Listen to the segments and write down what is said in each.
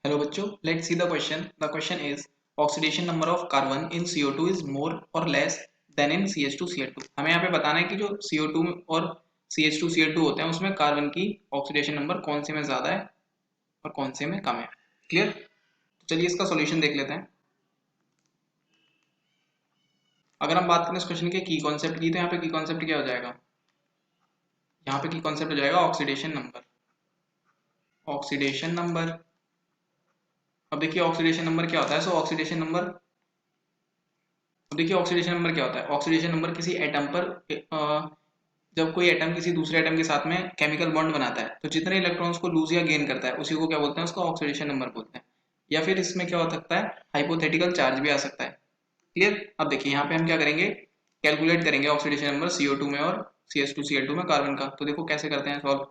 Hello बच्चों, let's see the question. The question is oxidation number of carbon in CO2 is more or less than in CH2Cl2. हमें यहाँ पे बताना है कि जो CO2 और CH2Cl2 होते हैं उसमें कार्बन की ऑक्सीडेशन नंबर कौन से में ज्यादा है और कौन से में कम है। क्लियर? तो चलिए इसका सॉल्यूशन देख लेते हैं। अगर हम बात करें इस क्वेश्चन के की कॉन्सेप्ट की, तो यहाँ पे की कॉन्सेप्ट क्या हो जाएगा? यहाँ पे की कॉन्सेप्ट हो जाएगा ऑक्सीडेशन नंबर। ऑक्सीडेशन नंबर, अब देखिए ऑक्सीडेशन नंबर क्या होता है। ऑक्सीडेशन नंबर, अब देखिए ऑक्सीडेशन नंबर क्या होता है। ऑक्सीडेशन नंबर किसी एटम पर जब कोई एटम किसी दूसरे एटम के साथ में केमिकल बॉन्ड बनाता है तो जितने इलेक्ट्रॉन्स को लूज या गेन करता है उसी को क्या बोलते हैं, उसका ऑक्सीडेशन नंबर बोलते हैं। या फिर इसमें क्या हो सकता है, हाइपोथेटिकल चार्ज भी आ सकता है। क्लियर? अब देखिए यहाँ पे हम क्या करेंगे, कैलकुलेट करेंगे ऑक्सीडेशन नंबर CO2 में और CH2Cl2 में कार्बन का। तो देखो कैसे करते हैं सॉल्व।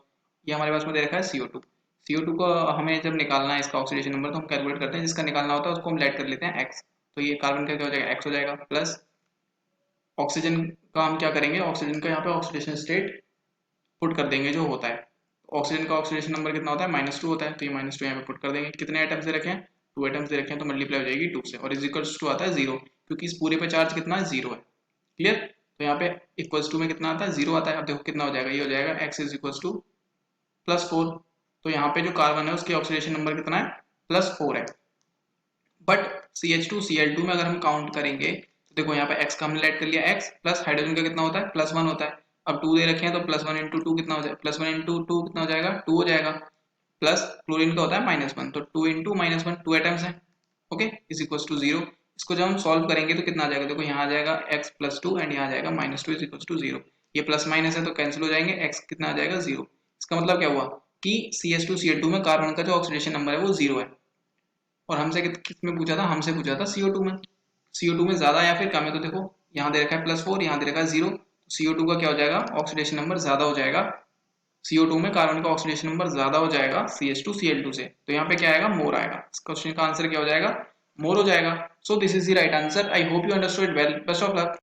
ये हमारे पास में दे रखा है CO2। CO2 को हमें जब निकालना है इसका ऑक्सीडेशन नंबर तो हम कैलकुलेट करते हैं, जिसका निकालना होता है उसको हम लेट कर लेते हैं x। तो ये कार्बन का क्या हो जाएगा, x हो जाएगा, प्लस ऑक्सीजन का हम क्या करेंगे, ऑक्सीजन का यहाँ पे ऑक्सीडेशन स्टेट पुट कर देंगे जो होता है। ऑक्सीजन का ऑक्सीडेशन नंबर कितना होता है, -2 होता है। तो ये -2 यहाँ पे पुट कर देंगे। कितने आइटम्स दे रखे हैं, 2 आइटम्स दे रखे हैं, तो मल्टीप्लाई हो जाएगी 2 से, और इज इक्वल्स टू आता है 0, क्योंकि इस पूरे पे चार्ज कितना है, 0 है। क्लियर? तो यहाँ पे इक्वल्स टू में कितना आता है, 0 आता है। अब देखो कितना हो जाएगा, ये हो जाएगा x इज इक्वल्स टू +4। तो यहाँ पे जो कार्बन है उसकी ऑक्सीडेशन नंबर कितना है, +4 है। बट CH2Cl2 में अगर हम काउंट करेंगे तो देखो यहाँ पे x का हमने लेट कर लिया, x प्लस हाइड्रोजन का कितना होता है, +1 होता है। अब 2 दे रखे हैं तो +1 इंटू 2 कितना हो जाएगा, +1 इंटू 2 कितना हो जाएगा, 2 हो जाएगा। प्लस क्लोरीन का होता है -1, तो 2 इंटू -1, 2 एटम्स है। Okay, is equal to 0। इसको जब हम सॉल्व करेंगे तो कितना आ जाएगा, देखो यहाँ आ जाएगा x +2 एंड यहाँ आ जाएगा -2 इज इक्वल टू 0। ये प्लस माइनस है तो कैंसिल हो जाएंगे, x कितना आ जाएगा, 0। इसका मतलब क्या हुआ कि CH2Cl2 में कार्बन का जो ऑक्सीडेशन नंबर है वो 0 है। और हमसे किस में पूछा था, हमसे पूछा था CO2 में। CO2 में ज्यादा या फिर कम है, तो देखो यहाँ दे रखा है +4, यहाँ दे रखा है 0, तो CO2 का क्या हो जाएगा, ऑक्सीडेशन नंबर ज्यादा हो जाएगा। CO2 में कार्बन का ऑक्सीडेशन नंबर ज्यादा हो जाएगा CH2Cl2 से, तो यहाँ पे क्या आएगा, मोर आएगा। इस क्वेश्चन का आंसर क्या हो जाएगा, मोर हो जाएगा। So this is the right answer. I hope you understood well. Best of luck.